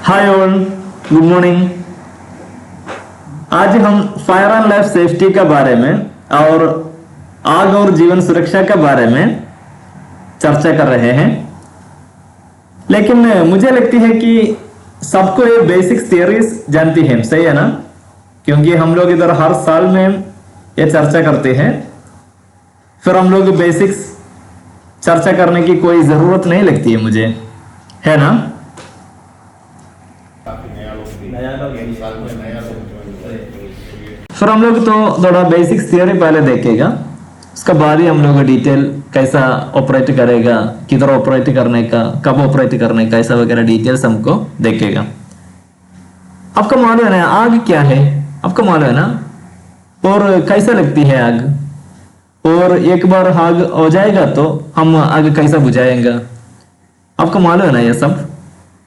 Hi all, good morning. आज हम fire and life safety के बारे में और आग और जीवन सुरक्षा के बारे में चर्चा कर रहे हैं। लेकिन मुझे लगती है कि सबको ये बेसिक्स थियरीज जानती है, सही है ना? क्योंकि हम लोग इधर हर साल में ये चर्चा करते हैं, फिर हम लोग बेसिक्स चर्चा करने की कोई जरूरत नहीं लगती है मुझे, है ना? फिर हम लोग तो थोड़ा बेसिक्स थियरी पहले देखेगा, उसके बाद ही हम लोग डिटेल कैसा ऑपरेट करेगा, किधर ऑपरेट करने का, कब ऑपरेट करने का, ऐसा वगैरह डिटेल्स हमको देखेगा। आपको मालूम है ना आग क्या है? आपको मालूम है ना? और कैसा लगती है आग? और एक बार आग हो जाएगा तो हम आग कैसा बुझाएंगे? आपको मालूम है ना ये सब?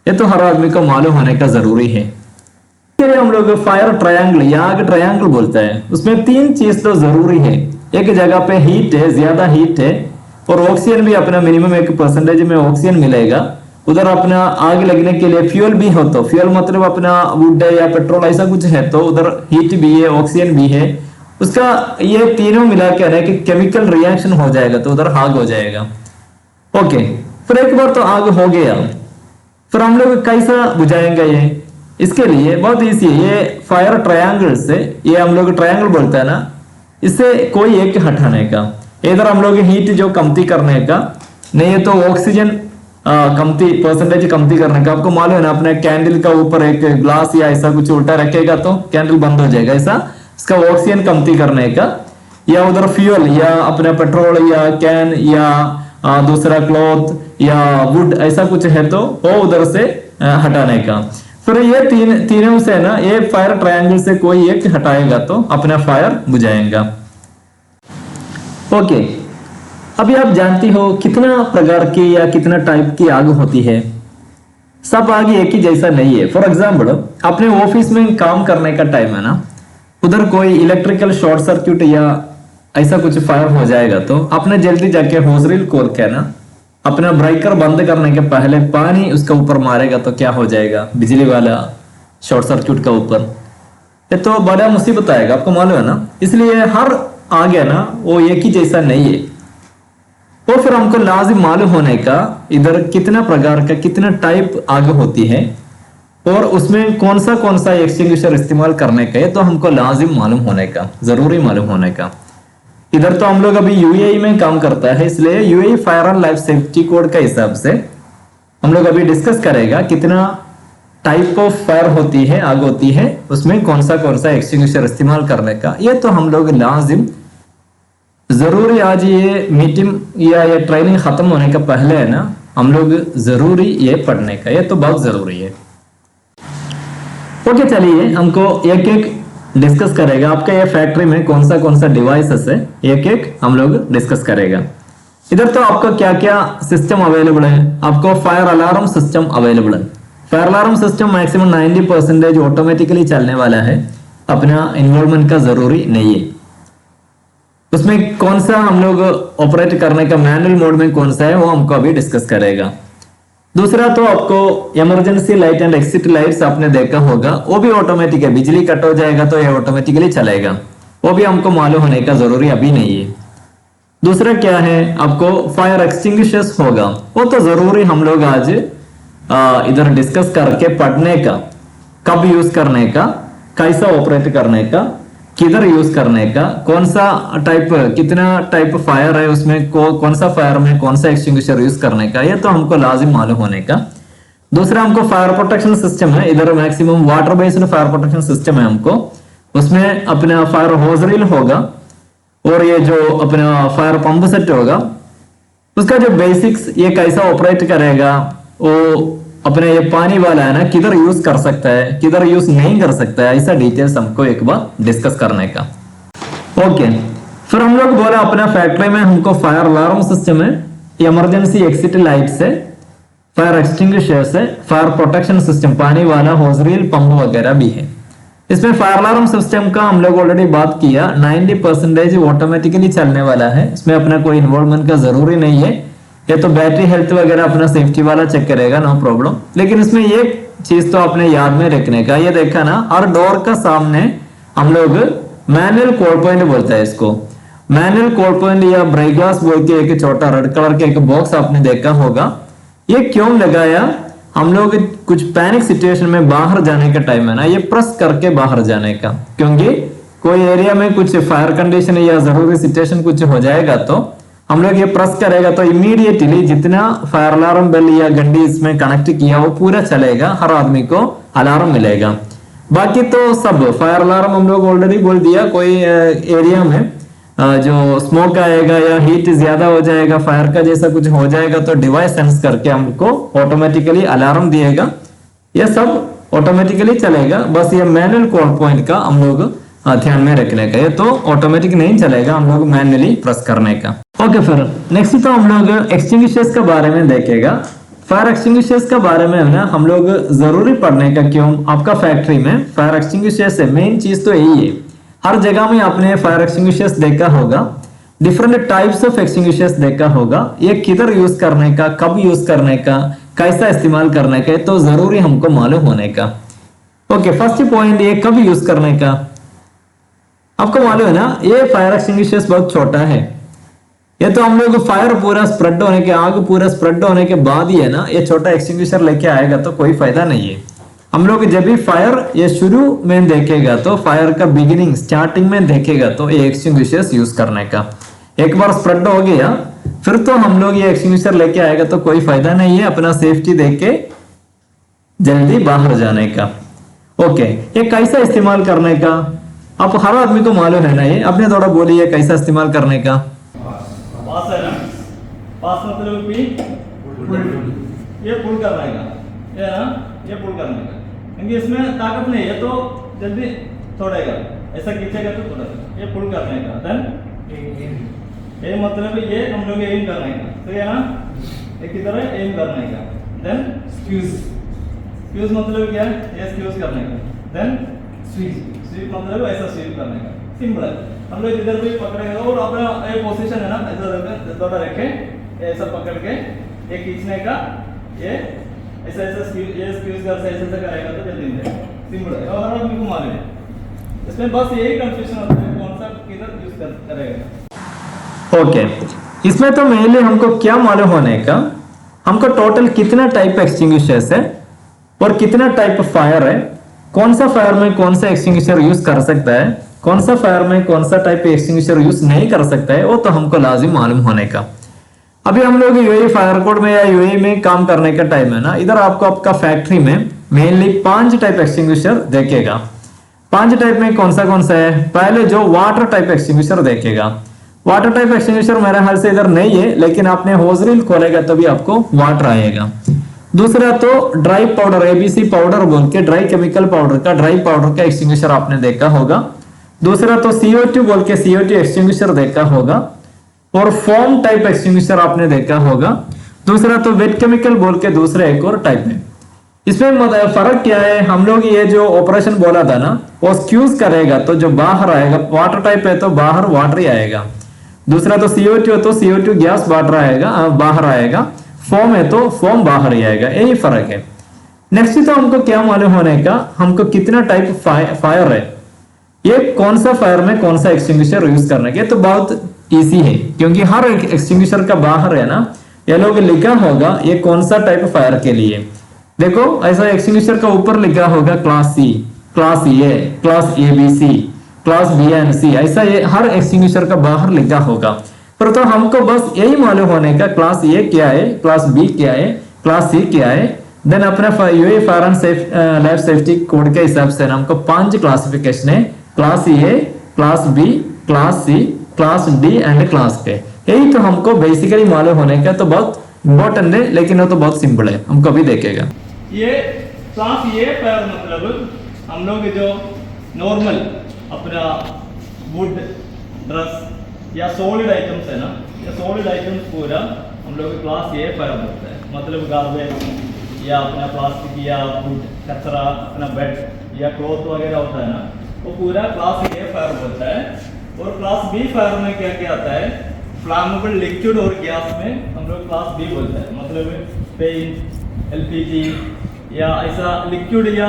ये तो हर आदमी को मालूम होने का जरूरी है। फिर हम लोग फायर ट्रायंगल या आग ट्रायंगल बोलते हैं, उसमें तीन चीज तो जरूरी है। एक जगह पे हीट है, ज्यादा हीट है, और ऑक्सीजन भी अपना मिनिमम 1% में ऑक्सीजन मिलेगा। उधर अपना आग लगने के लिए फ्यूल भी हो, तो फ्यूल मतलब अपना वुड है या पेट्रोल ऐसा कुछ है, तो उधर हीट भी है, ऑक्सीजन भी है। उसका ये तीनों मिला के ना कि केमिकल रिएक्शन हो जाएगा, तो उधर आग हो जाएगा। ओके, फिर एक बार तो आग हो गया, फिर हम लोग कैसा बुझाएंगे ये? इसके लिए बहुत इजी है। ये फायर ट्रायंगल से, ये हम लोग ट्रायंगल बोलते हैं ना, इससे कोई एक हटाने का, इधर हम लोग हीट जो कमती करने का, नहीं तो ऑक्सीजन कमती परसेंटेज कमती करने का। आपको मालूम है ना, अपने कैंडल का ऊपर एक ग्लास या ऐसा कुछ उल्टा रखेगा तो कैंडल बंद हो जाएगा, ऐसा इसका ऑक्सीजन कमती करने का। या उधर फ्यूल या अपने पेट्रोल या कैन या दूसरा क्लॉथ या वुड ऐसा कुछ है तो वो उधर से हटाने का। फिर ये तीनों से ना, ये फायर ट्रायंगल से कोई एक हटाएगा तो अपना फायर बुझाएगा। ओके, अभी आप जानती हो कितना प्रकार की या कितना टाइप की आग होती है? सब आग एक ही जैसा नहीं है। फॉर एग्जाम्पल, अपने ऑफिस में काम करने का टाइम है ना, उधर कोई इलेक्ट्रिकल शॉर्ट सर्किट या ऐसा कुछ फायर हो जाएगा तो आपने जल्दी जाके होज रील खोल के ना अपना ब्रेकर बंद करने के पहले पानी उसके ऊपर मारेगा तो क्या हो जाएगा? बिजली वाला शॉर्ट सर्किट का ऊपर, ये तो बड़ा मुसीबत आएगा, आपको मालूम है ना? इसलिए हर आग है ना वो एक ही जैसा नहीं है। तो फिर हमको लाजिम मालूम होने का इधर कितना प्रकार का, कितना टाइप आग होती है और उसमें कौन सा एक्सटिंग्विशर इस्तेमाल करने का है, तो हमको लाजिम मालूम होने का, जरूरी मालूम होने का। इधर तो हम लोग अभी यूएई में काम करता है, इसलिए UAE fire and life safety code के हिसाब से हम लोग अभी डिस्कस करेगा कितना टाइप ऑफ फायर होती है, आग होती है, उसमें कौन सा एक्सटिंग्विशर इस्तेमाल करने का। ये तो हम लोग लाजिम जरूरी आज ये मीटिंग या ये ट्रेनिंग खत्म होने का पहले है ना, हम लोग जरूरी ये पढ़ने का, ये तो बहुत जरूरी है। ओके, चलिए हमको एक एक डिस्कस करेगा। आपके ये फैक्ट्री में कौन सा डिवाइसेस है, एक एक हम लोग डिस्कस करेगा। इधर तो आपका क्या क्या सिस्टम अवेलेबल है? आपको फायर अलार्म सिस्टम अवेलेबल है। Fire alarm system maximum 90% automatically चलने वाला है, अपना इन्वॉल्वमेंट का जरूरी नहीं है। उसमें कौन सा हम लोग ऑपरेट करने का मैनुअल मोड में कौन सा है वो हमको अभी डिस्कस करेगा। दूसरा तो आपको emergency light and exit lights आपने देखा होगा, वो भी ऑटोमेटिक है, बिजली कट हो जाएगा तो ये ऑटोमेटिकली चलेगा, वो भी हमको मालूम होने का जरूरी अभी नहीं है। दूसरा क्या है, आपको फायर एक्सटिंग्विशर्स होगा, वो तो जरूरी हम लोग आज इधर डिस्कस करके पढ़ने का, कब यूज करने का, कैसा ऑपरेट करने का, किधर यूज करने का, कौन सा टाइप, कितना टाइप फायर है उसमें, कौन सा फायर में कौन सा एक्सटिंग्विशर यूज करने का, ये तो हमको लाजिम मालूम होने का। दूसरा हमको फायर प्रोटेक्शन सिस्टम है, इधर maximum water based fire protection system है हमको, उसमें अपना फायर होज रील होगा और ये जो अपना फायर पंप सेट होगा, उसका जो बेसिक्स ये कैसा ऑपरेट करेगा, वो अपने ये पानी वाला है ना किधर यूज कर सकता है, किधर यूज नहीं कर सकता है, ऐसा डिटेल्स हमको एक बार डिस्कस करने का। ओके, फिर हम लोग बोला अपना फैक्ट्री में हमको फायर अलार्म सिस्टम है, इमरजेंसी एक्सिट लाइट्स है, फायर एक्सटिंग्विशर्स है, फायर प्रोटेक्शन सिस्टम पानी वाला होज रील पंप वगैरह भी है। इसमें फायर अलार्म सिस्टम का हम लोग ऑलरेडी बात किया, 90% ऑटोमेटिकली चलने वाला है, इसमें अपना कोई इन्वॉल्वमेंट का जरूरी नहीं है। ये तो बैटरी हेल्थ वगैरह अपना सेफ्टी वाला चेक करेगा, नो प्रॉब्लम। लेकिन इसमें ये चीज तो आपने याद में रखने का, ये देखा ना, हर डोर का सामने हम लोग मैनुअल कोड पॉइंट बोलते हैं इसको। मैनुअल कोड पॉइंट या ब्रेक ग्लास बोल के एक छोटा रेड कलर का एक बॉक्स आपने देखा होगा। ये क्यों लगाया, हम लोग कुछ पैनिक सिचुएशन में बाहर जाने का टाइम है ना, ये प्रेस करके बाहर जाने का, क्योंकि कोई एरिया में कुछ फायर कंडीशन या जरूरी सिचुएशन कुछ हो जाएगा तो हम लोग ये प्रेस करेगा तो इमीडिएटली जितना फायर अलार्म बेल या घंटी इसमें कनेक्ट किया वो पूरा चलेगा, हर आदमी को अलार्म मिलेगा। बाकी तो सब फायर अलार्म हम लोग ऑलरेडी बोल दिया, कोई एरिया में जो स्मोक आएगा या हीट ज्यादा हो जाएगा, फायर का जैसा कुछ हो जाएगा तो डिवाइस सेंस करके हमको ऑटोमेटिकली अलार्म दिएगा, ये सब ऑटोमेटिकली चलेगा। बस ये मैनुअल कोड पॉइंट का हम लोग ध्यान में रखने का, ये तो ऑटोमेटिक नहीं चलेगा, हम लोग मैनुअली प्रेस करने का। ओके, फिर नेक्स्ट तो हम लोग एक्सटिंग्विशर्स के बारे में देखेगा। फायर एक्सटिंग्विशर्स के बारे में ना हम लोग जरूरी पढ़ने का, क्यों, आपका फैक्ट्री में फायर एक्सटिंग्विशर्स है, मेन चीज तो यही है। हर जगह में आपने फायर एक्सटिंग्विशर्स देखा होगा, डिफरेंट टाइप्स ऑफ एक्सटिंग्विशर्स देखा होगा, ये किधर यूज करने का, कब यूज करने का, कैसा इस्तेमाल करने का, तो जरूरी हमको मालूम होने का। ओके, फर्स्ट पॉइंट, ये कब यूज करने का। आपको मालूम है ना, ये फायर एक्सटिंग्विशर्स बहुत छोटा है, ये तो हम लोग फायर पूरा स्प्रेड होने के, आग पूरा स्प्रेड होने के बाद ही है ना, ये छोटा एक्सटिंग्विशर लेके आएगा तो कोई फायदा नहीं है। हम लोग जब भी फायर ये शुरू में देखेगा तो फायर का बिगिनिंग स्टार्टिंग में देखेगा तो ये एक्सटिंग्विशर्स यूज करने का, एक बार स्प्रेड हो गया फिर तो हम लोग ये एक्सटिंग्विशर लेके आएगा तो कोई फायदा नहीं है, अपना सेफ्टी देख के जल्दी बाहर जाने का। ओके, ये कैसा इस्तेमाल करने का, आप हर आदमी को मालूम है ना, ये आपने थोड़ा बोलिए कैसा इस्तेमाल करने का। पास है ना, पास मतलब भी ये पुल करने का, ये ना, ये पुल करने का, क्योंकि इसमें ताकत नहीं है तो जल्दी छोड़ेगा, ऐसा खींचेगा तो छोड़ेगा, ये पुल करने का। देन ये मतलब ये हम लोग एम करने का, तो ये ना एक की तरह एम करने का। देन स्क्यूज, स्क्यूज मतलब क्या है, ये स्क्यूज करने का। देन स्वीप, स्वीप मतलब ऐसा स्वीप करने का, सिंपल है। हम लोग इधर भी पकड़ेंगे और अपना ये पोजीशन है ना, ऐसा थोड़ा रखे, ऐसा पकड़ के ये खींचने का, ये ऐसा ऐसा ये स्क्यूज कर ऐसे ऐसे करेगा तो जल्दी मिलेगा, सिंपल है और आदमी को मालूम है। इसमें बस यही कंफ्यूजन होता है कौन सा किधर यूज करेगा। ओके, इसमें तो मेनली हमको क्या मालूम होने का, हमको टोटल कितना टाइप एक्सटिंग्विशर्स है और कितना टाइप ऑफ फायर है, कौन सा फायर में कौन सा एक्सटिंग्विशर यूज कर सकता है, कौन सा फायर में कौन सा टाइप एक्सटिंग्विशर यूज नहीं कर सकता है, वो तो हमको लाजिम मालूम होने का। अभी हम लोग यूएई फायर कोड में या यूएई में काम करने का टाइम है ना, इधर आपको आपका फैक्ट्री में मेनली 5 टाइप एक्सटिंग्विशर देखेगा। 5 टाइप में कौन सा है, पहले जो वाटर टाइप एक्सटिंग्विशर देखेगा। वाटर टाइप एक्सटिंग्विशर मेरे ख्याल से इधर नहीं है, लेकिन आपने होज रील खोलेगा तभी आपको वाटर आएगा। दूसरा तो ड्राई पाउडर, एबीसी पाउडर बोल के ड्राई केमिकल पाउडर का, ड्राई पाउडर का एक्सटिंग्विशर आपने देखा होगा। दूसरा तो CO2 बोल के CO2 एक्सटिंग्विशर देखा होगा, और फोम टाइप एक्सटिंग्विशर आपने देखा होगा। दूसरा तो वेट केमिकल बोल के दूसरा एक और टाइप है। इसमें फर्क क्या है, हम लोग ये जो ऑपरेशन बोला था ना, वो स्क्यूज करेगा तो जो बाहर आएगा, वाटर टाइप है तो बाहर वाटर ही आएगा। दूसरा तो CO2 है तो CO2 गैस वाटर आएगा, बाहर आएगा। फोम है तो फोम बाहर ही आएगा, यही फर्क है। नेक्स्ट तो हमको क्या मालूम होने का, हमको कितना टाइप फायर है, ये कौन सा फायर में कौन सा एक्सटिंग्विशर यूज करने के, तो बहुत इजी है, क्योंकि हर एक्सटिंग्विशर का बाहर है ना, ये लोग लिखा होगा ये कौन सा टाइप फायर के लिए। देखो ऐसा एक्सटिंग्विशर का ऊपर लिखा होगा class C, class A, class ABC, class B and C, ऐसा ये हर एक्सटिंग्विशर का बाहर लिखा होगा। पर तो हमको बस यही मालूम होने का क्लास A क्या है, क्लास B क्या है, क्लास C क्या है। देन अपने UAE fire and life safety code के हिसाब से हमको 5 क्लासिफिकेशन है, class A, class B, class C, class D and class K। यही तो हमको बेसिकली मालूम होने का, तो बहुत इंपॉर्टेंट है, लेकिन वो तो बहुत सिंपल है, हमको भी देखेगा। ये क्लास A फायर मतलब हम लोग जो नॉर्मल अपना वुड, ड्रेस या सॉलिड आइटम्स है ना, ये सॉलिड आइटम्स पूरा हम लोग क्लास A फायर बोलते हैं। मतलब गार्बेज या अपना प्लास्टिक या वुड कचरा, अपना बेड या क्लॉथ वगैरह होता है ना, वो पूरा क्लास A फायर बोलता है। और क्लास B फायर में क्या क्या आता है, फ्लैमेबल लिक्विड और गैस में हम लोग क्लास B बोलते हैं। मतलब पेंट, LPG या ऐसा लिक्विड या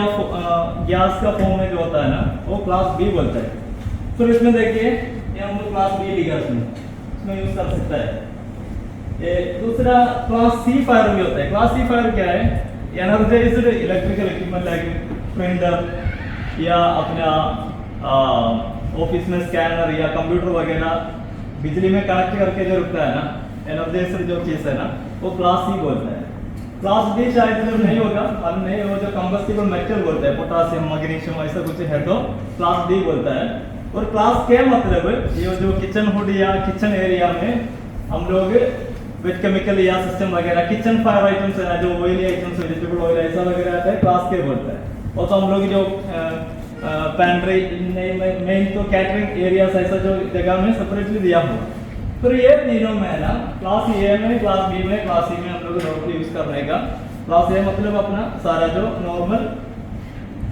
गैस का फॉर्म में जो होता है ना, वो क्लास बी बोलता है। फिर इसमें देखिए ये हम लोग क्लास बी लिखा इसमें यूज कर सकता है। ये दूसरा क्लास सी फायर भी होता है। क्लास सी फायर क्या है? Energised electrical equipment like printer या अपना ऑफिस में स्कैनर या कंप्यूटर वगैरह बिजली में कनेक्ट करके जो रुकता है ना, एनर्जाइज्ड जो चीज है ना, वो क्लास सी बोलता है। क्लास बी शायद इधर नहीं होगा, मालूम नहीं, वो जो कंबस्टिबल मेटल बोलता है, पोटासियम मैग्नीशियम ऐसा कुछ है तो क्लास डी बोलता है। और क्लास के मतलब ये जो किचन हुड या किचन एरिया में हम लोग विद केमिकल या सिस्टम वगैरह किचन फायर आइटम्स है ना, जो ऑयली आइटम्स वेजिटेबल ऑयल ऐसा वगैरह आता है, क्लास के बोलता है। और तो हम लोग जो पैंट्री मेन तो कैटरिंग एरियाज ऐसा जो जगह में सेपरेटली दिया हुआ। फिर ये तीनों में ना क्लास ए में, क्लास बी में, क्लास सी में हम लोग नॉर्मली यूज कर रहेगा। क्लास ए मतलब अपना सारा जो नॉर्मल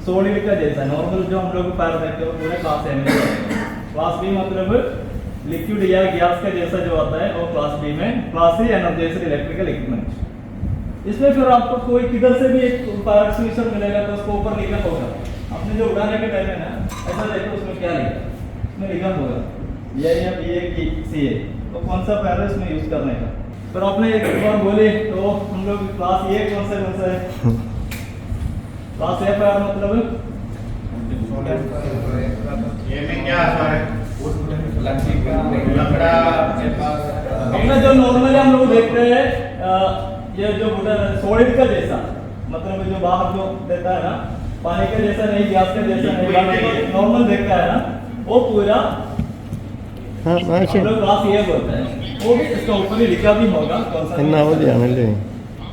सॉलिड का जैसा नॉर्मल जो हम लोग फायर देखते हो पूरे क्लास ए में। क्लास बी मतलब लिक्विड या गैस का जैसा जो आता है वो क्लास बी में। Class C energised electrical equipment. इसमें फिर आपको कोई किधर से भी एक फायर एक्सटिंग्विशर मिलेगा तो उसको ऊपर लिखा होगा। आपने जो उड़ाने के टाइम है ना, ऐसा देखो उसमें क्या लिखा, उसमें लिखा होगा ये या बी ए की सी ए, तो कौन सा फायर इसमें यूज करने का। फिर आपने एक बार बोले तो हम लोग क्लास ए कौन सा है? क्लास ए फायर मतलब ये में क्या आता है? अपना जो नॉर्मली हम लोग देखते हैं ये जो सॉलिड का जैसा, मतलब जो बाहर जो देता है ना, पानी का जैसा नहीं, गैस का जैसा नहीं, नॉर्मल देखता है ना, वो पूरा हम लोग क्लास ए बोलते हैं। वो भी इसका ऊपर ही लिखा भी होगा कौन सा।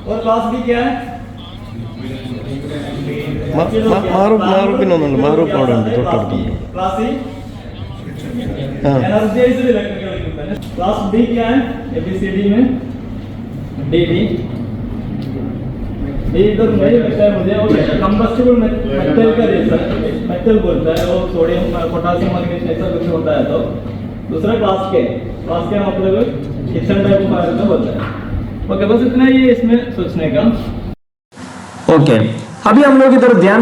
और क्लास बी क्या है? Class C energised electrical equipment. Class D क्या है? एबीसीडी में डी इधर नहीं लगता है मुझे। और कंबस्टिबल मेटल का जैसा मेटल बोलता है, वो सोडियम पोटासियम मैग्नीशियम ऐसा कुछ होता है। तो दूसरा क्लास के मतलब किचन टाइप फायर का होता है। ओके, बस इतना ही है इसमें सोचने का। ओके, अभी हम लोग इधर ध्यान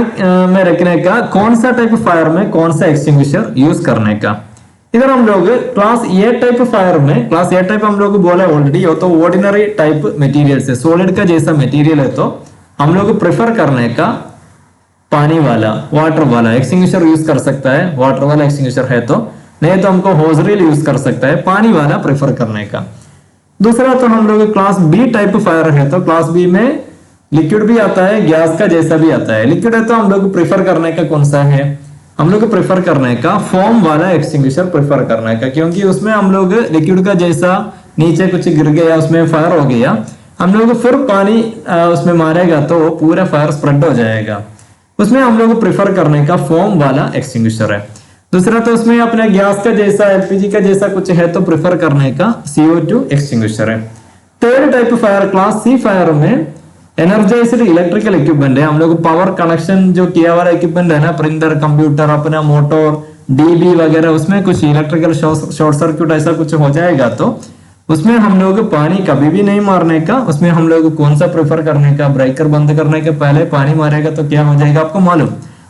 में रखने का कौन सा टाइप फायर में कौन सा एक्सटिंग्विशर यूज करने का। इधर हम लोग क्लास ए टाइप फायर में, क्लास ए टाइप हम लोग बोला ऑलरेडी, हो तो ऑर्डिनरी टाइप मटेरियल से सॉलिड का जैसा मटेरियल है तो हम लोग प्रेफर करने का पानी वाला, वाटर वाला एक्सटिंग्विशर यूज कर सकता है। वाटर वाला एक्सटिंग्विशर है तो, नहीं तो हमको होज रील यूज कर सकता है, पानी वाला प्रेफर करने का। दूसरा तो हम लोग क्लास बी टाइप फायर है तो क्लास बी में लिक्विड भी आता है, गैस का जैसा भी आता है। लिक्विड है तो हम लोग प्रेफर करने का कौन सा है? हम लोग प्रेफर करने का फोम वाला एक्सटिंग्विशर प्रेफर करने का, क्योंकि उसमें हम लोग लिक्विड का जैसा नीचे कुछ गिर गया, उसमें फायर हो गया, हम लोग फिर पानी उसमें मारेगा तो पूरा फायर स्प्रेड हो जाएगा। उसमें हम लोग प्रेफर करने का फोम वाला एक्सटिंग्विशर है। दूसरा तो उसमें अपने गैस का जैसा, एलपीजी का जैसा कुछ है तो प्रेफर करने का CO2 एक्सटिंग्विशर है। Third type fire class C fire में एनर्जाइज्ड इलेक्ट्रिकल इक्विपमेंट है। हम लोग पावर कनेक्शन जो किया हुआ इक्विपमेंट है ना, प्रिंटर, कंप्यूटर, अपना मोटर, डीबी वगैरह, उसमें कुछ इलेक्ट्रिकल शॉर्ट सर्क्यूट ऐसा कुछ हो जाएगा तो उसमें हम लोग पानी कभी भी नहीं मारने का। उसमें हम लोग कौन सा प्रेफर करने का? ब्रेकर बंद करने के पहले पानी मारेगा तो क्या हो जाएगा आपको मालूम?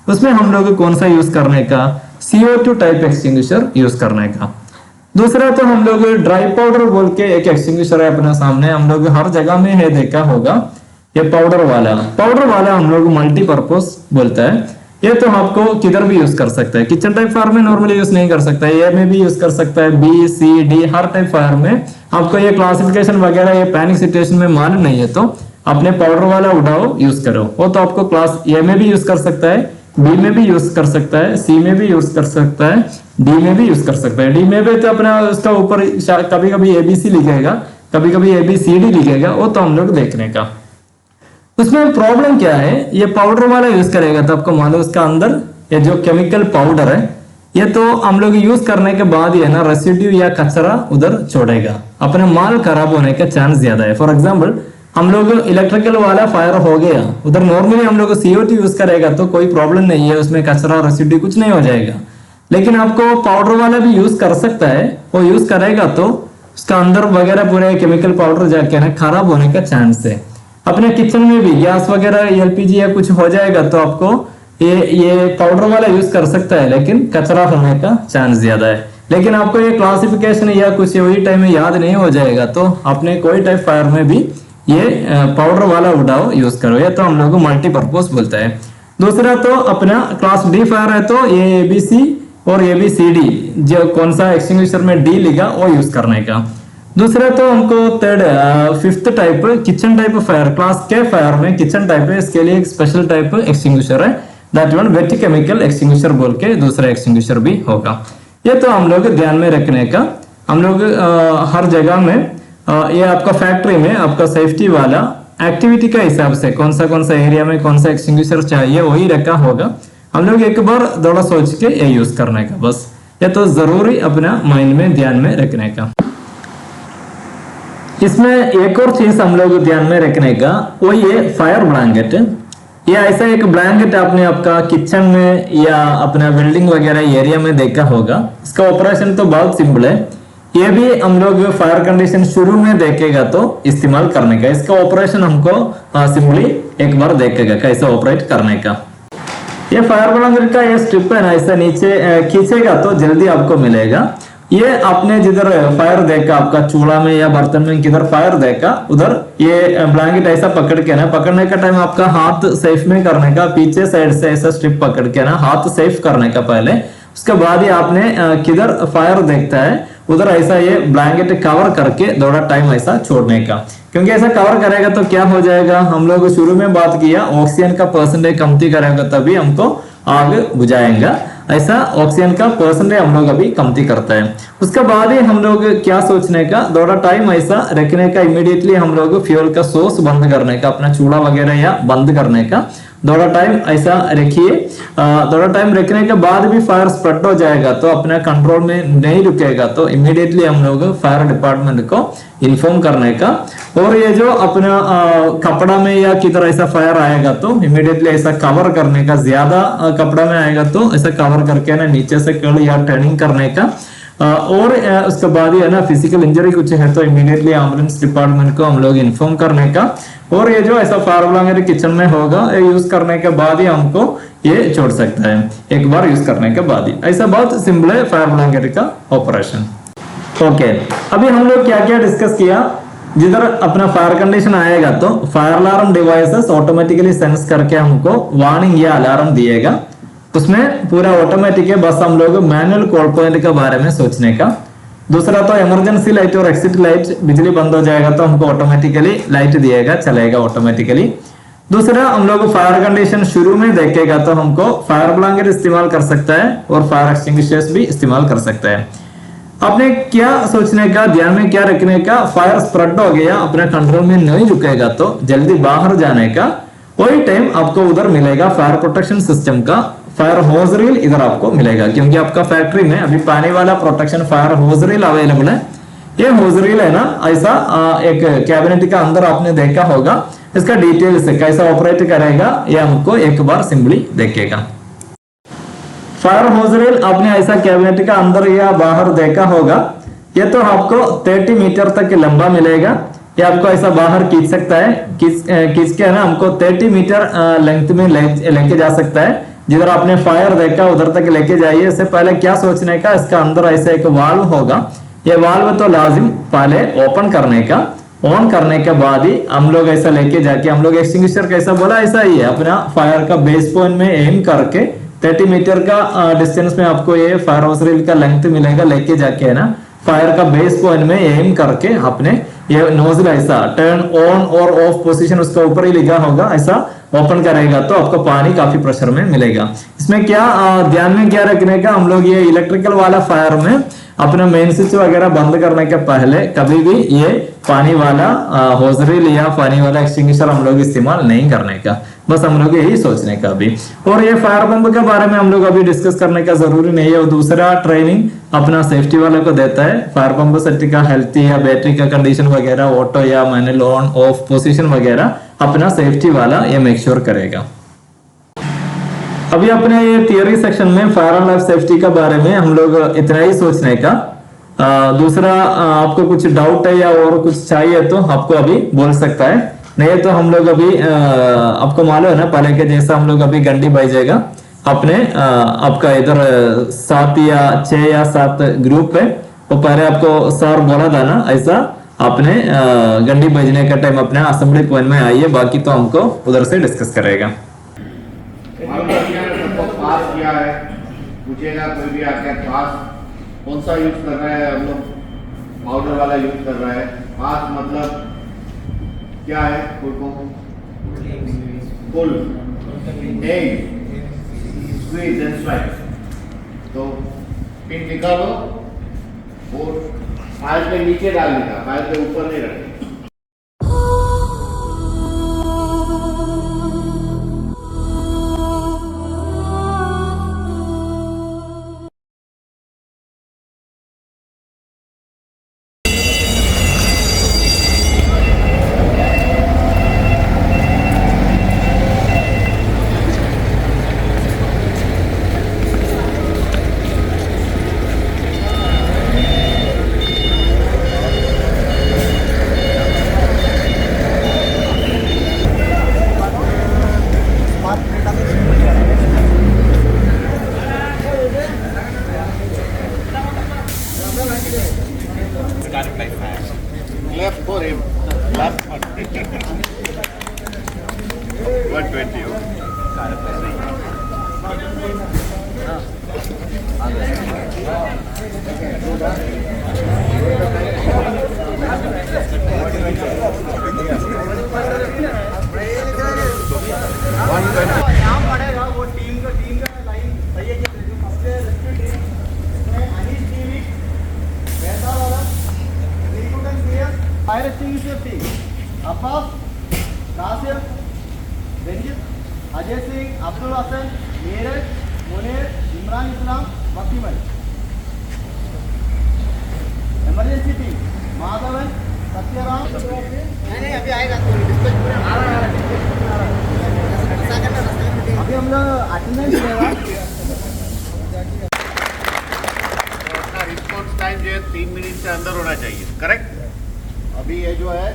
उसमें हम लोग कौन सा यूज करने का? CO2 टाइप एक्सटिंग्विशर यूज करने का। दूसरा तो हम लोग ड्राई पाउडर बोल के एक एक्सटिंग्विशर है अपने सामने, हम लोग हर जगह में है, देखा होगा। ये पाउडर वाला हम लोग मल्टीपर्पज बोलता है। ये तो आपको किधर भी यूज कर सकता है। किचन टाइप फायर में नॉर्मली यूज नहीं कर सकता है, ए में भी यूज कर सकता है, बी सी डी हर टाइप फायर में। आपको ये क्लासिफिकेशन वगैरह ये पैनिक सिचुएशन में मालूम नहीं है तो अपने पाउडर वाला उठाओ, यूज करो। वो तो आपको क्लास ए में भी यूज कर सकता है, बी में भी यूज कर सकता है, सी में भी यूज कर सकता है, डी में भी यूज कर सकता है। डी में भी तो अपना उसका ऊपर कभी कभी ABC लिखेगा, कभी कभी ABCD लिखेगा, वो तो हम लोग देखने का। उसमें प्रॉब्लम क्या है? ये पाउडर वाला यूज करेगा तो आपको मालूम उसका अंदर ये जो केमिकल पाउडर है ये तो हम लोग यूज करने के बाद ही है ना रेसिड्यू या कचरा उधर छोड़ेगा, अपने माल खराब होने का चांस ज्यादा है। फॉर एग्जाम्पल हम लोग इलेक्ट्रिकल वाला फायर हो गया, उधर नॉर्मली हम लोग CO2 यूज करेगा तो कोई प्रॉब्लम नहीं है, उसमें कचरा रेसिड्यू कुछ नहीं हो जाएगा। लेकिन आपको पाउडर वाला भी यूज कर सकता है, वो यूज करेगा तो उसका अंदर वगैरह पूरे केमिकल पाउडर जाके ना खराब होने का चांस है। अपने किचन में भी गैस वगैरह एलपीजी या कुछ हो जाएगा तो आपको ये पाउडर वाला यूज कर सकता है, लेकिन कचरा होने का चांस ज्यादा है। लेकिन आपको ये क्लासिफिकेशन या कुछ वही टाइम में याद नहीं हो जाएगा तो आपने कोई टाइप फायर में भी ये पाउडर वाला उड़ाओ यूज करो, या तो हम लोग मल्टीपर्पज बोलता है। दूसरा तो अपना क्लास डी फायर है तो ये एबीसी और एबीसीडी जो कौन सा एक्सटिंग्विशर में डी लिखा वो यूज करने का। दूसरा तो हमको fifth type kitchen type fire, class के फायर में किचन टाइप है, इसके लिए एक स्पेशल टाइप एक्सटिंग्विशर है, that one wait chemical extinguisher बोल के दूसरा एक्सटिंग्विशर भी होगा। ये तो हम लोग ध्यान में रखने का, हम लोग हर जगह में ये आपका फैक्ट्री में आपका सेफ्टी वाला एक्टिविटी का हिसाब से कौन सा एरिया में कौन सा एक्सटिंग्विशर चाहिए वही रखा होगा। हम लोग एक बार थोड़ा सोच के ये यूज करने का बस, ये तो जरूरी अपना माइंड में ध्यान में रखने का। इसमें एक और चीज हम लोग ध्यान में रखने का वो ये फायर ब्लैंकेट। ये ऐसा एक ब्लैंकेट आपने आपका किचन में या अपना बिल्डिंग वगैरह एरिया में देखा होगा। इसका ऑपरेशन तो बहुत सिंपल है, ये भी हम लोग फायर कंडीशन शुरू में देखेगा तो इस्तेमाल करने का। इसका ऑपरेशन हमको सिंपली एक बार देखेगा कैसे ऑपरेट करने का। ये फायर ब्लैंकेट का ये स्ट्रिप है ना, ऐसा नीचे खींचेगा तो जल्दी आपको मिलेगा। ये आपने जिधर फायर देखा आपका चूल्हा में या बर्तन में किधर फायर देखा उधर ये ब्लैंकेट ऐसा पकड़ के ना, पकड़ने का टाइम आपका हाथ सेफ में करने का, पीछे साइड से ऐसा स्ट्रिप पकड़ के ना हाथ सेफ करने का पहले, उसके बाद ही आपने किधर फायर देखता है उधर ऐसा ये ब्लैंकेट कवर करके थोड़ा टाइम ऐसा छोड़ने का। क्योंकि ऐसा कवर करेगा तो क्या हो जाएगा, हम लोग शुरू में बात किया ऑक्सीजन का परसेंटेज कमती करेगा तभी हमको आग बुझाएगा, ऐसा ऑक्सीजन का परसेंटेज हम लोग अभी कमती करता है। उसके बाद ही हम लोग क्या सोचने का, थोड़ा टाइम ऐसा रखने का, इमीडिएटली हम लोग फ्यूल का सोर्स बंद करने का, अपना चूल्हा वगैरह या बंद करने का थोड़ा टाइम ऐसा रखिए। थोड़ा टाइम रखने के बाद भी फायर स्प्रेड हो जाएगा तो अपना कंट्रोल में नहीं रुकेगा तो इमीडिएटली हम लोग फायर डिपार्टमेंट को इन्फॉर्म करने का। और ये जो अपना कपड़ा में या किधर ऐसा फायर आएगा तो इमीडिएटली ऐसा कवर करने का, ज्यादा कपड़ा में आएगा तो ऐसा कवर करके ना नीचे से कर्ल या टर्निंग करने का। और उसके बाद ही है ना फिजिकल इंजरी कुछ है तो इमीडिएटली एम्बुलेंस डिपार्टमेंट को हम लोग इन्फॉर्म करने का। और ये जो ऐसा फायर ब्लैंकेट किचन में होगा ये यूज करने के बाद ही हमको ये छोड़ सकता है, एक बार यूज करने के बाद ही। ऐसा बहुत सिंपल है फायर ब्लैंकेट का ऑपरेशन। ओके, अभी हम लोग क्या क्या डिस्कस किया, जिधर अपना फायर कंडीशन आएगा तो fire alarm devices automatically sense करके हमको वार्निंग या अलार्म दिएगा, उसमें पूरा ऑटोमेटिक है, बस हम लोग मैनुअल कॉल पॉइंट के बारे में सोचने का। दूसरा तो इमरजेंसी लाइट और एक्सिट लाइट, बिजली बंद हो जाएगा तो हमको ऑटोमेटिकली लाइट दिएगा, चलेगा ऑटोमेटिकली। दूसरा हम लोग फायर कंडीशन शुरू में देखेगा तो हमको फायर ब्लैंकेट इस्तेमाल कर सकता है और फायर एक्सटिंग्विशर्स भी इस्तेमाल कर सकता है। आपने क्या सोचने का, ध्यान में क्या रखने का, फायर स्प्रेड हो गया अपने कंट्रोल में नहीं रुकेगा तो जल्दी बाहर जाने का, वही टाइम आपको उधर मिलेगा फायर प्रोटेक्शन सिस्टम का फायर होज रील इधर आपको मिलेगा। क्योंकि आपका फैक्ट्री में अभी पानी वाला protection fire hose reel available है। ये होज रील है ना, ऐसा एक कैबिनेट का अंदर आपने देखा होगा, इसका डिटेल से कैसा ऑपरेट करेगा ये हमको एक बार सिंपली देखेगा। फायर होज रील आपने ऐसा कैबिनेट का अंदर या बाहर देखा होगा, ये तो आपको 30 मीटर तक लंबा मिलेगा। ये आपको ऐसा बाहर खींच सकता है, खींच के ना हमको 30 मीटर लेंथ में लेके जा सकता है। जिधर आपने फायर देखा उधर तक लेके जाइए। इससे पहले क्या सोचने का, इसका अंदर ऐसे एक वाल्व होगा, ये वाल्व तो लाजिम पहले ओपन करने का, ऑन करने के बाद ही हम लोग ऐसा लेके जाके, हम लोग एक्सटिंग्विशर कैसा बोला ऐसा ही है, अपना फायर का बेस पॉइंट में एम करके 30 मीटर का डिस्टेंस में आपको ये फायर होज रील का लेंथ मिलेगा, लेके जाके है ना फायर का बेस पॉइंट में एम करके अपने ये नोजल ऐसा टर्न ऑन और ऑफ पोजीशन उसका ऊपर ही लिखा होगा, ऐसा ओपन करेगा तो आपको पानी काफी प्रेशर में मिलेगा। इसमें क्या ध्यान में क्या रखने का, हम लोग ये इलेक्ट्रिकल वाला फायर में अपना मेन स्विच वगैरह बंद करने के पहले कभी भी ये पानी वाला होज रील या पानी वाला एक्सटिंग्विशर हम लोग इस्तेमाल नहीं करने का, बस हम लोग यही सोचने का अभी। और ये फायर पंप के बारे में हम लोग अभी डिस्कस करने का जरूरी नहीं है, वो दूसरा ट्रेनिंग अपना सेफ्टी वाले को देता है। फायर पंप सेफ्टी का हेल्थी या बैटरी का कंडीशन वगैरह, ऑटो या मैनुअल ऑन ऑफ पोजीशन वगैरह अपना सेफ्टी वाला ये मेक श्योर करेगा। अभी अपने ये थियरी सेक्शन में फायर एंड लाइफ सेफ्टी के बारे में हम लोग इतना ही सोचने का। दूसरा आपको कुछ डाउट है या और कुछ चाहिए तो आपको अभी बोल सकता है। नहीं तो हम लोग अभी आपको मालूम है ना पहले के जैसा हम लोग अभी गंडी बजाएगा अपने आपका इधर 7 या 6 या 7 ग्रुप है। तो पहले आपको सर बोला था ना ऐसा आपने गंडी बजने का टाइम अपने असेंबली पॉइंट में आइए, बाकी तो हमको उधर से डिस्कस करेगा। पास किया है, पूछेगा कोई भी आके पास कौन सा यूज कर रहा है, हम लोग पाउडर वाला यूज कर रहा है। पास मतलब क्या है, full egg squeeze and swipe. तो पिन निकालो और फाइल पे नीचे डालने का, फाइल पे ऊपर नहीं रखना। Left for him. Last one. 120. यहाँ पड़ेगा वो टीम का लाइन सही है। सबसे रेस्क्यू टीम इसमें अनीश टीवी, वैसा वाला recruit and CS, fire extinguisher team Abbas, Nasir, Ranjit, Ajay Singh, Abdul Hasan, Neeraj, Munir, Imran Islam, वकीमल। Emergency team Madhavan, Satyaram. नहीं अभी आएगा तो डिस्कस पूरा आ रहा है। अभी हम लोग अटेंडेंस लेगा। अपना रिस्पॉन्स टाइम जो है 3 मिनट से अंदर होना चाहिए, करेक्ट। अभी ये जो है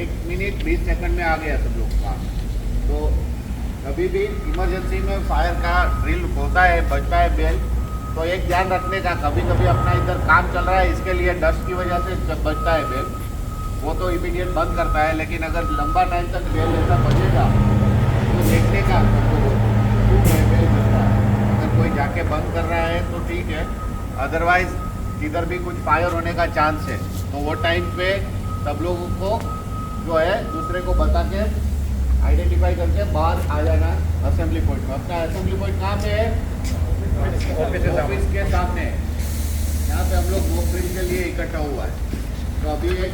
1 मिनट 20 सेकंड में आ गया सब लोग का। तो कभी भी इमरजेंसी में फायर का ड्रिल होता है, बजता है बेल, तो एक ध्यान रखने का, कभी कभी अपना इधर काम चल रहा है इसके लिए डस्ट की वजह से जब बजता है बेल वो तो इमीडिएट बंद करता है, लेकिन अगर लंबा टाइम तक बेल ऐसा बजेगा तो देखने का क्यों बेल बजता है। अगर कोई जाके बंद कर रहा है तो ठीक है, अदरवाइज इधर भी कुछ फायर होने का चांस है। तो वो टाइम पे सब लोगों को जो है दूसरे को बता के आइडेंटिफाई करके बाहर आ जाना असेंबली पॉइंट में। अपना असेंबली पॉइंट कहाँ पे है? ऑफिस के सामने। यहाँ पे हम लोग मॉक ड्रिल के लिए इकट्ठा हुआ है। तो अभी एक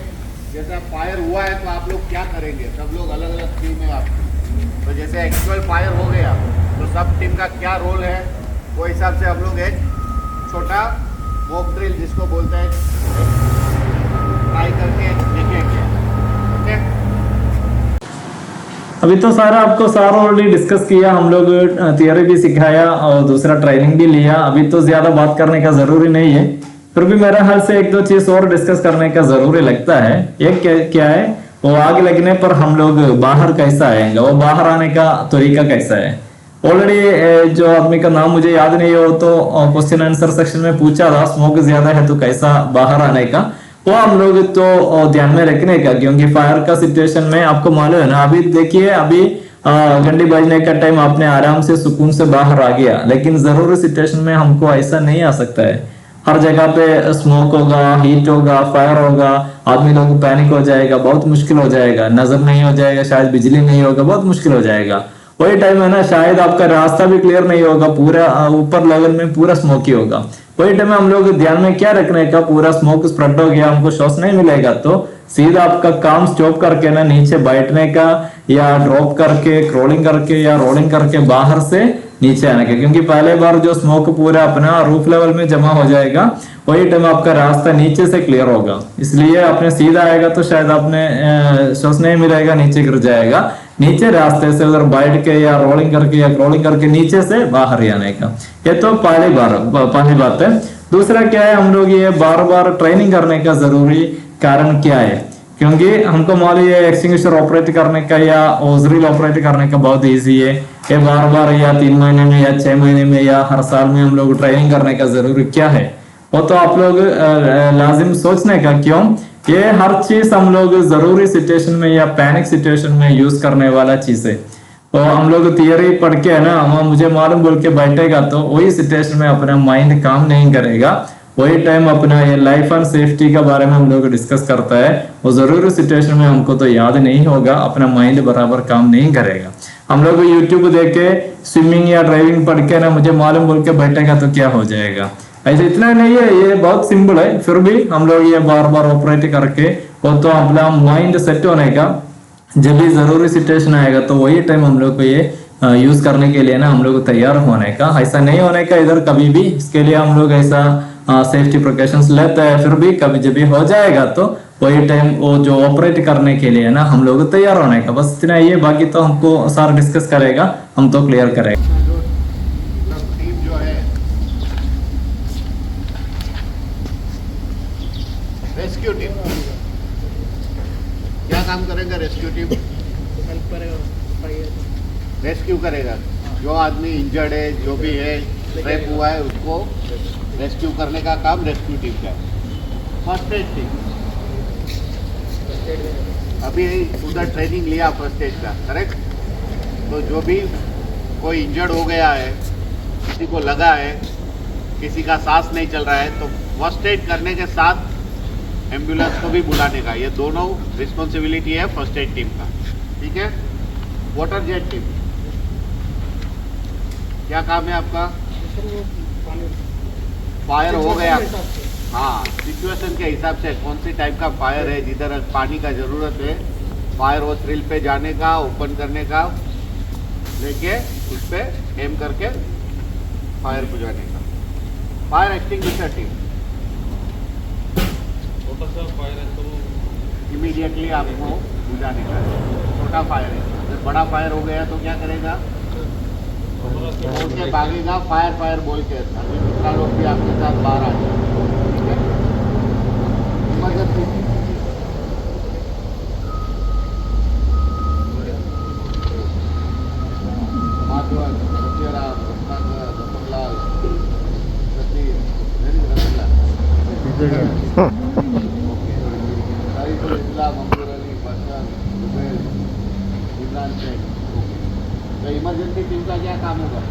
जैसा फायर हुआ है तो आप लोग क्या करेंगे, सब लोग अलग अलग टीम है आपकी। तो जैसे एक्चुअल फायर हो गया तो सब टीम का क्या रोल है वो हिसाब से हम लोग एक छोटा मॉक ड्रिल जिसको बोलते हैं ट्राई करके देखेंगे। ओके, अभी तो सारा आपको सारा ऑलरेडी डिस्कस किया, हम लोग थियरी भी सिखाया और दूसरा ट्रेनिंग भी लिया। अभी तो ज्यादा बात करने का जरूरी नहीं है, फिर भी मेरा हाल से 1-2 चीज और डिस्कस करने का जरूरी लगता है। एक क्या है, वो आग लगने पर हम लोग बाहर कैसा आएंगे, वो बाहर आने का तरीका कैसा है। ऑलरेडी जो आदमी का नाम मुझे याद नहीं हो तो क्वेश्चन आंसर सेक्शन में पूछा था, स्मोक ज्यादा है तो कैसा बाहर आने का, वो हम लोग तो ध्यान में रखने का। क्योंकि फायर का सिचुएशन में आपको मालूम है ना, अभी देखिए अभी घंटी बजने का टाइम आपने आराम से सुकून से बाहर आ गया, लेकिन जरूरी सिचुएशन में हमको ऐसा नहीं आ सकता है। हर जगह पे स्मोक होगा, हीट होगा, फायर होगा, आदमी लोग पैनिक हो जाएगा, बहुत मुश्किल हो जाएगा, नजर नहीं हो जाएगा, शायद बिजली नहीं होगा, बहुत मुश्किल हो जाएगा। वही टाइम है ना, शायद आपका रास्ता भी क्लियर नहीं होगा, पूरा ऊपर लेवल में पूरा स्मोकी होगा। वही टाइम हम लोग ध्यान में क्या रखने का, पूरा स्मोक स्प्रेड हो गया, हमको श्वास नहीं मिलेगा तो सीधा आपका काम स्टॉप करके ना नीचे बैठने का या ड्रॉप करके क्रॉलिंग करके या रोलिंग करके बाहर से नीचे आने का। क्योंकि पहले बार जो स्मोक पूरा अपना रूफ लेवल में जमा हो जाएगा, वही टाइम आपका रास्ता नीचे से क्लियर होगा। इसलिए आपने सीधा आएगा तो शायद आपने श्वास नहीं मिलेगा, नीचे गिर जाएगा। नीचे रास्ते से उधर बैठ के या रोलिंग करके या क्रॉलिंग करके नीचे से बाहर ही आने का। ये तो पहली बात है। दूसरा क्या है, हम लोग ये बार बार ट्रेनिंग करने का जरूरी कारण क्या है, क्योंकि हमको मालूम है एक्सटिंग्विशर ऑपरेट करने का या ओजरिल ऑपरेट करने का बहुत इजी है। ये बार बार या 3 महीने में या 6 महीने में या हर साल में हम लोग ट्रेनिंग करने का जरूरी क्या है, वो तो आप लोग लाजिम सोचने का। क्यों? ये हर चीज हम लोग जरूरी सिचुएशन में या पैनिक सिचुएशन में यूज करने वाला चीज है। तो हम लोग थियरी पढ़ के है ना, हम मुझे मालूम बोल के बैठेगा तो वही सिचुएशन में अपना माइंड काम नहीं करेगा। वही टाइम अपना ये लाइफ एंड सेफ्टी के बारे में हम लोग डिस्कस करता है, वो जरूरी सिचुएशन में हमको तो याद नहीं होगा, अपना माइंड बराबर काम नहीं करेगा। हम लोग यूट्यूब देख के स्विमिंग या ड्राइविंग पढ़ के ना मुझे मालूम बोल के बैठेगा तो क्या हो जाएगा। ऐसे इतना नहीं है, ये बहुत सिंपल है। फिर भी हम लोग ये बार बार ऑपरेट करके वो तो अपना माइंड सेट होने का, जब भी जरूरी सिचुएशन आएगा तो वही टाइम हम लोग को ये यूज करने के लिए ना हम लोग तैयार होने का, ऐसा नहीं होने का इधर कभी भी। इसके लिए हम लोग ऐसा सेफ्टी प्रिकॉशंस लेते हैं। फिर भी कभी जब भी हो जाएगा तो वही टाइम वो जो ऑपरेट करने के लिए ना हम लोग तैयार होने का, बस इतना ही है। बाकी तो हमको सारा डिस्कस करेगा, हम तो क्लियर करेंगे। टीम जो है रेस्क्यू टीम क्या काम करेगा? रेस्क्यू टीम हेल्प करेगा, रेस्क्यू करेगा। जो आदमी इंजर्ड है, जो भी है, ट्रैप हुआ है, उसको रेस्क्यू करने का काम रेस्क्यू टीम का है। फर्स्ट एड टीम अभी उधर ट्रेनिंग लिया फर्स्ट एड का, करेक्ट? तो जो भी कोई इंजर्ड हो गया है, किसी को लगा है, किसी का सांस नहीं चल रहा है, तो फर्स्ट एड करने के साथ एम्बुलेंस को भी बुलाने का, ये दोनों रिस्पॉन्सिबिलिटी है फर्स्ट एड टीम का, ठीक है? वाटर जेट टीम क्या काम है आपका? फायर हो गया, हाँ, सिचुएशन के हिसाब से कौन सी टाइप का फायर है, जिधर पानी का ज़रूरत है, फायर वो थ्रिल पे जाने का, ओपन करने का, लेके उस पर एम करके फायर बुझाने का। फायर एक्सटिंग्विशर टीम इमीडिएटली आपको बुझाने का है। छोटा फायर है, जब बड़ा फायर हो गया तो क्या करेगा? उनके भागेगा, फायर फायर बोल के। अभी दूसरा लोग भी आपके साथ बाहर आ जाए, ठीक है? इमरजेंसी तो इमरजेंसी टीम का क्या काम होगा?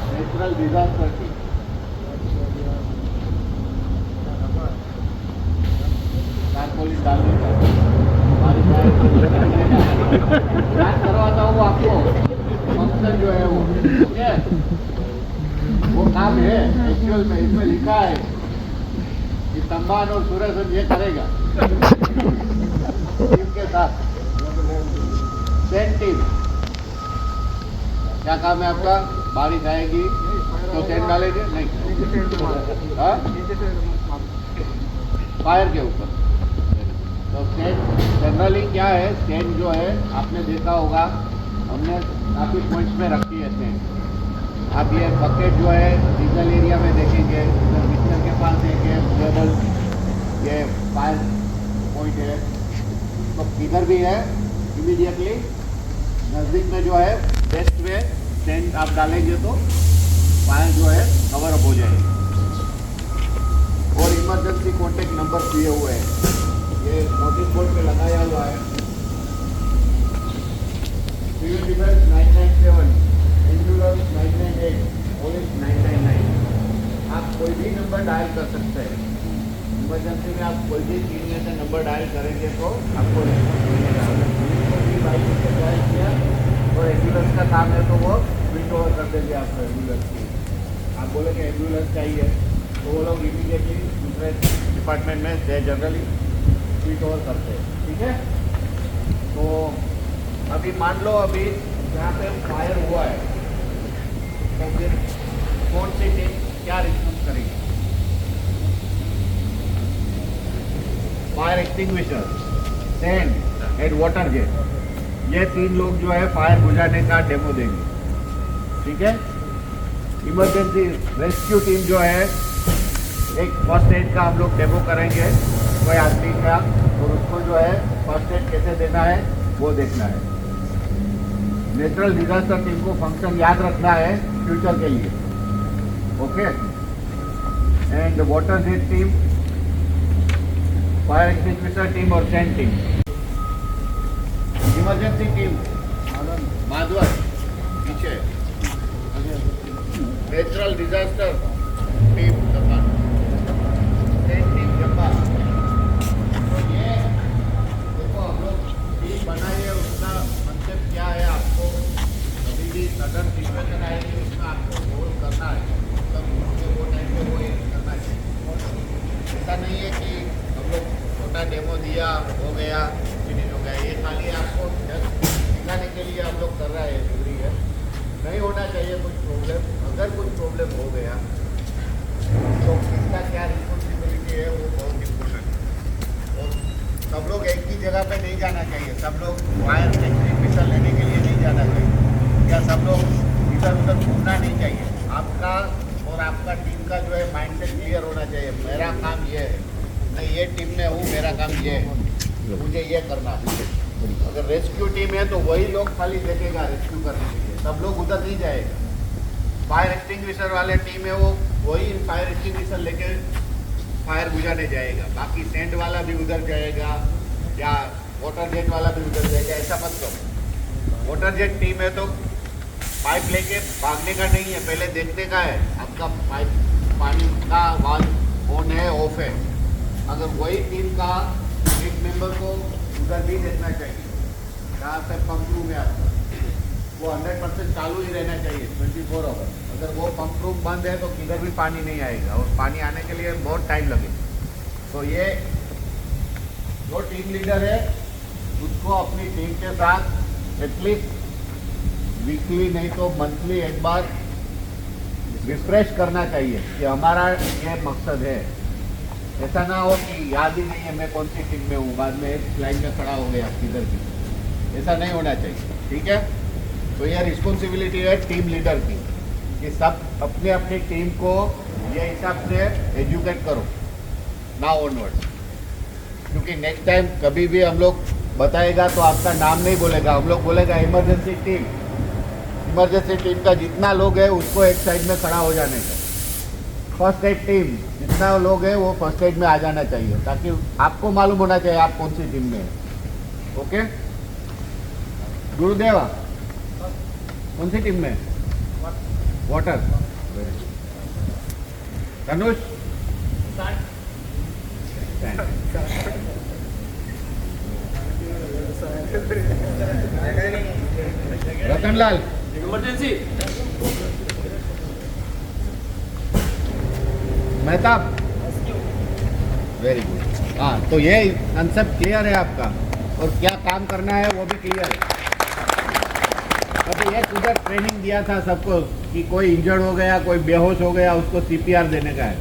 नेचुरल डिजास्टर टीम तारपोलिन डालने का, याद करवाता हूँ आपको, फंक्शन जो है वो, ठीक है? वो काम है एक्चुअल में, इसमें लिखा है कि तंबान और सूरज ये करेगा टीम के साथ। सेंट टीम क्या काम है आपका? बारिश आएगी तो सेंट डालेंगे नहीं, फायर के ऊपर। तो सेंट जनरली क्या है, सेंट जो है आपने देखा होगा, हमने काफ़ी पॉइंट्स में रखी है सेंट। आप ये बकेट जो है डीजल एरिया में देखेंगे, इधर बिस्तर के पास एक है मूवेबल, ये फायर पॉइंट है, तो इधर भी है। इमीडिएटली नज़दीक में जो है बेस्ट वे टेंट आप डालेंगे तो फायर जो है कवर अप हो जाएगी। और इमरजेंसी कॉन्टेक्ट नंबर दिए हुए हैं, ये नोटिस बोर्ड पे लगाया हुआ है। Civil defence 997, ambulance 998, police 999। आप कोई भी नंबर डायल कर सकते हैं। इमरजेंसी में आप कोई भी 3 में से नंबर डायल करेंगे तो आपको डायल किया और एम्बुलेंस का काम है तो वो स्विच ओवर कर देंगे आपको एम्बुलेंस की। आप बोलेंगे एम्बुलेंस चाहिए तो वो लोग इमीडिएटली दूसरे डिपार्टमेंट में जनरली स्विच ओवर करते हैं, ठीक है? तो अभी मान लो अभी यहाँ पे फायर हुआ है तो फिर कौन सी टीम क्या रिस्पॉन्स करेगी? Fire extinguisher, sand and water jet, ये 3 लोग जो है फायर बुझाने का डेमो देंगे, ठीक है? इमरजेंसी रेस्क्यू टीम जो है, एक फर्स्ट एड का हम लोग डेमो करेंगे कोई आदमी का, और उसको जो है फर्स्ट एड कैसे देना है वो देखना है। नेचुरल डिजास्टर टीम को फंक्शन याद रखना है फ्यूचर के लिए, okay. And water jet team, fire extinguisher team और सैंड टीम। इमरजेंसी टीम माधवर पीछे, नेचुरल डिजास्टर टीम जब्बा, सैंड टीम जब्बा। तो ये देखो हम लोग टीम बनाई है, उसका मतलब क्या है, आपको कभी भी सडन सिचुएशन आएगी उसमें आपको गोल करना है, मतलब वो टाइम पे वो करना चाहिए। ऐसा नहीं है कि हम लोग छोटा डेमो दिया हो गया फिनिश हो गया, ये खाली आपको जस्ट सिखाने के लिए हम लोग कर रहा है, जरूरी है नहीं होना चाहिए कुछ प्रॉब्लम। अगर कुछ प्रॉब्लम हो गया तो इसका क्या रिस्पॉन्सिबिलिटी है वो बहुत इम्पोर्टेंट है। और सब लोग एक ही जगह पे नहीं जाना चाहिए, सब लोग फायर एक्सटिंग्विशर लेने के लिए नहीं जाना चाहिए, या सब लोग इधर उधर घूमना नहीं चाहिए। आपका और आपका टीम का जो है माइंडसेट क्लियर होना चाहिए, मेरा काम ये है, मैं ये टीम में हूँ, मेरा काम ये है, मुझे ये करना है। अगर रेस्क्यू टीम है तो वही लोग खाली देखेगा रेस्क्यू करने के लिए, सब लोग उधर नहीं जाएगा। फायर एक्सटिंग्विशर वाले टीम है वो वही फायर एक्सटिंग्विशर लेके फायर बुझाने जाएगा, बाकी सेंट वाला भी उधर जाएगा या वाटर जेट वाला भी उधर जाएगा, ऐसा मत करो। वाटर जेट टीम है तो पाइप लेके भागने का नहीं है, पहले देखने का है आपका पाइप पानी का वाल्व ऑन है ऑफ है। अगर वही टीम का एक मेंबर को उधर भी देखना चाहिए, जहाँ पे पंप रूम है आपका वो 100% चालू ही रहना चाहिए 24 आवर। अगर वो पंप रूम बंद है तो किधर भी पानी नहीं आएगा, और पानी आने के लिए बहुत टाइम लगेगा। तो ये जो टीम लीडर है उसको अपनी टीम के साथ एटलीस्ट वीकली नहीं तो मंथली एक बार रिफ्रेश करना चाहिए कि हमारा ये मकसद है। ऐसा ना हो कि याद ही नहीं है मैं कौन सी टीम में हूँ, बाद में एक लाइन में खड़ा हो गया किधर की, ऐसा नहीं होना चाहिए, ठीक है। तो यह रिस्पॉन्सिबिलिटी है टीम लीडर की कि सब अपने अपनी टीम को ये हिसाब से एजुकेट करो नाउ ऑनवर्ड्स, क्योंकि नेक्स्ट टाइम कभी भी हम लोग बताएगा तो आपका नाम नहीं बोलेगा, हम लोग बोलेगा इमरजेंसी टीम। इमरजेंसी टीम का जितना लोग है उसको एक साइड में खड़ा हो जाने का, फर्स्ट एड टीम जितना लोग है वो फर्स्ट एड में आ जाना चाहिए, ताकि आपको मालूम होना चाहिए आप कौन सी टीम में है, ओके। गुरुदेवा कौन सी टीम में? Water. Dhanush Ratanlal emergency Mehtab, very good. हाँ, तो ये कंसेप्ट क्लियर है आपका, और क्या काम करना है वो भी क्लियर है। अभी एक उधर ट्रेनिंग दिया था सबको कि कोई इंजर्ड हो गया, कोई बेहोश हो गया, उसको सीपीआर देने का है,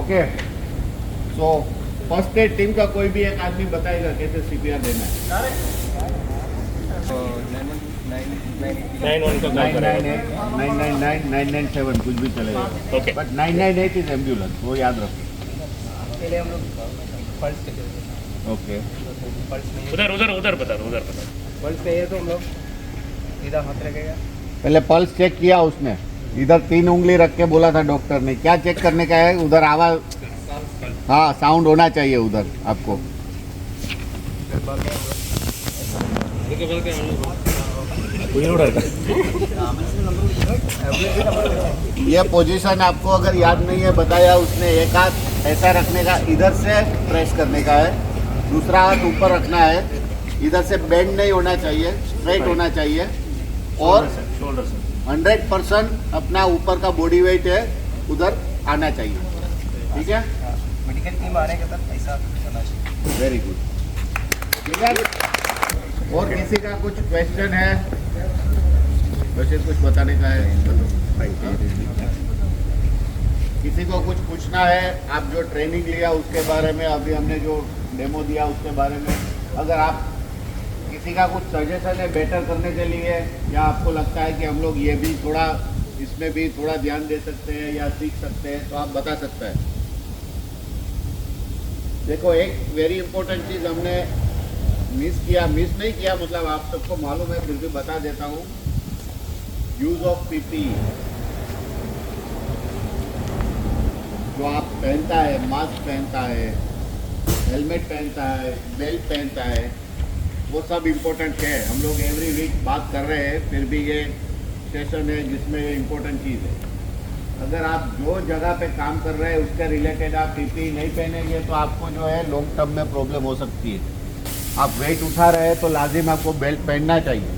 okay. So first aid team का कोई भी एक आदमी बताएगा कैसे सीपीआर देना है। 998 997 कुछ भी चलेगा, बट 998 इज एम्बुलेंस, वो याद रखो। पहले हम लोग पल्स के ओके, पल्स नहीं उधर उधर उधर बता दो, उधर बता दो। पल्स नहीं है तो हम लोग सीधा हाथ रखेगा। पहले पल्स चेक किया उसने, इधर 3 उंगली रख के बोला था डॉक्टर ने, क्या चेक करने का है? उधर आवाज, हाँ साउंड होना चाहिए उधर आपको। ये पोजीशन आपको अगर याद नहीं है बताया उसने, एक हाथ ऐसा रखने का, इधर से प्रेस करने का है, दूसरा हाथ ऊपर रखना है, इधर से बेंड नहीं होना चाहिए, स्ट्रेट होना चाहिए, और 100% अपना ऊपर का बॉडी वेट है उधर आना चाहिए, ठीक है। मेडिकल टीम आने के बाद ऐसा होना चाहिए। वेरी गुड, ठीक है। और किसी का कुछ क्वेश्चन है? वैसे कुछ बताने का है? किसी को कुछ पूछना है? आप जो ट्रेनिंग लिया उसके बारे में, अभी हमने जो डेमो दिया उसके बारे में, अगर आप किसी का कुछ सजेशन है बेटर करने के लिए, या आपको लगता है कि हम लोग ये भी थोड़ा इसमें भी थोड़ा ध्यान दे सकते हैं या सीख सकते हैं, तो आप बता सकते हैं। देखो, एक वेरी इंपॉर्टेंट चीज़ हमने मिस नहीं किया, मतलब आप सबको मालूम है, फिर भी बता देता हूँ। यूज़ ऑफ पीपी, जो आप पहनता है, मास्क पहनता है, हेलमेट पहनता है, बेल्ट पहनता है, वो सब इम्पोर्टेंट है। हम लोग एवरी वीक बात कर रहे हैं, फिर भी ये सेशन है जिसमें ये इम्पोर्टेंट चीज़ है। अगर आप जो जगह पे काम कर रहे हैं उसके रिलेटेड आप पीपी नहीं पहनेंगे तो आपको जो है लॉन्ग टर्म में प्रॉब्लम हो सकती है। आप वेट उठा रहे हैं तो लाजिम आपको बेल्ट पहनना चाहिए,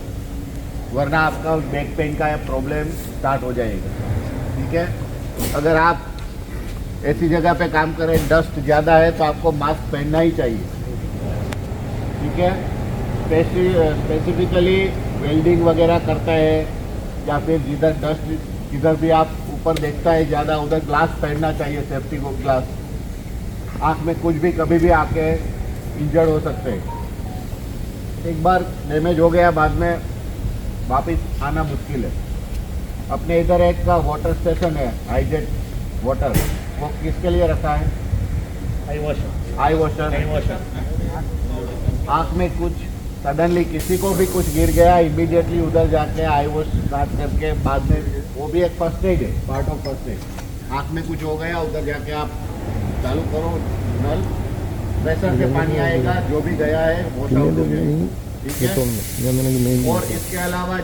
वरना आपका बैक पेन का प्रॉब्लम स्टार्ट हो जाएगा। ठीक है, अगर आप ऐसी जगह पे काम करें, डस्ट ज़्यादा है, तो आपको मास्क पहनना ही चाहिए। ठीक है, स्पेसिफिकली वेल्डिंग वगैरह करता है या फिर जिधर डस्ट, जिधर भी आप ऊपर देखता है ज़्यादा, उधर ग्लास पहनना चाहिए, सेफ्टी को ग्लास। आँख में कुछ भी कभी भी आके इंजर्ड हो सकते हैं। एक बार डैमेज हो गया, बाद में वापस आना मुश्किल है। अपने इधर एक का वाटर स्टेशन है, हाईजेट वाटर, वो किसके लिए रखा है? आई वॉशर। आई वॉशर। आँख में कुछ सडनली किसी को भी कुछ गिर गया, इमीडिएटली उधर जाके आई वॉश स्टार्ट करके बाद में, वो भी एक फर्स्ट एड है, पार्ट ऑफ फर्स्ट एड। आँख में कुछ हो गया, उधर जाके आप चालू करो नल, प्रेशर से पानी आएगा, जो भी गया है वॉश आउट हो जाएगा। ठीक है, और इसके अलावा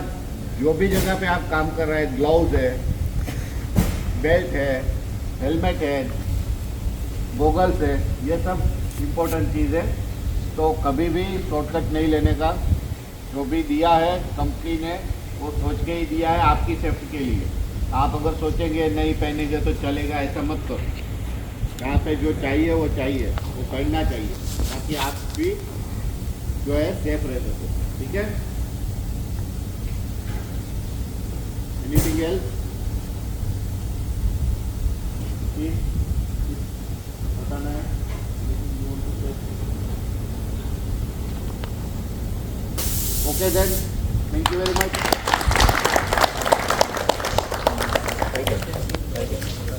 जो भी जगह पे आप काम कर रहे हैं, ग्लव्स है, बेल्ट है, हेलमेट है, गोगल्स है, ये सब इम्पोर्टेंट चीज़ है। तो कभी भी शॉर्टकट नहीं लेने का। जो भी दिया है कंपनी ने, वो सोच के ही दिया है आपकी सेफ्टी के लिए। आप अगर सोचेंगे नहीं पहनेंगे तो चलेगा, ऐसा मत करो। यहाँ पे जो चाहिए वो चाहिए, वो पहनना चाहिए, ताकि आप भी जो है सेफ रह सको। ठीक है, एनीथिंग एल्स? बताना है? Okay then, thank you very much. Thank you.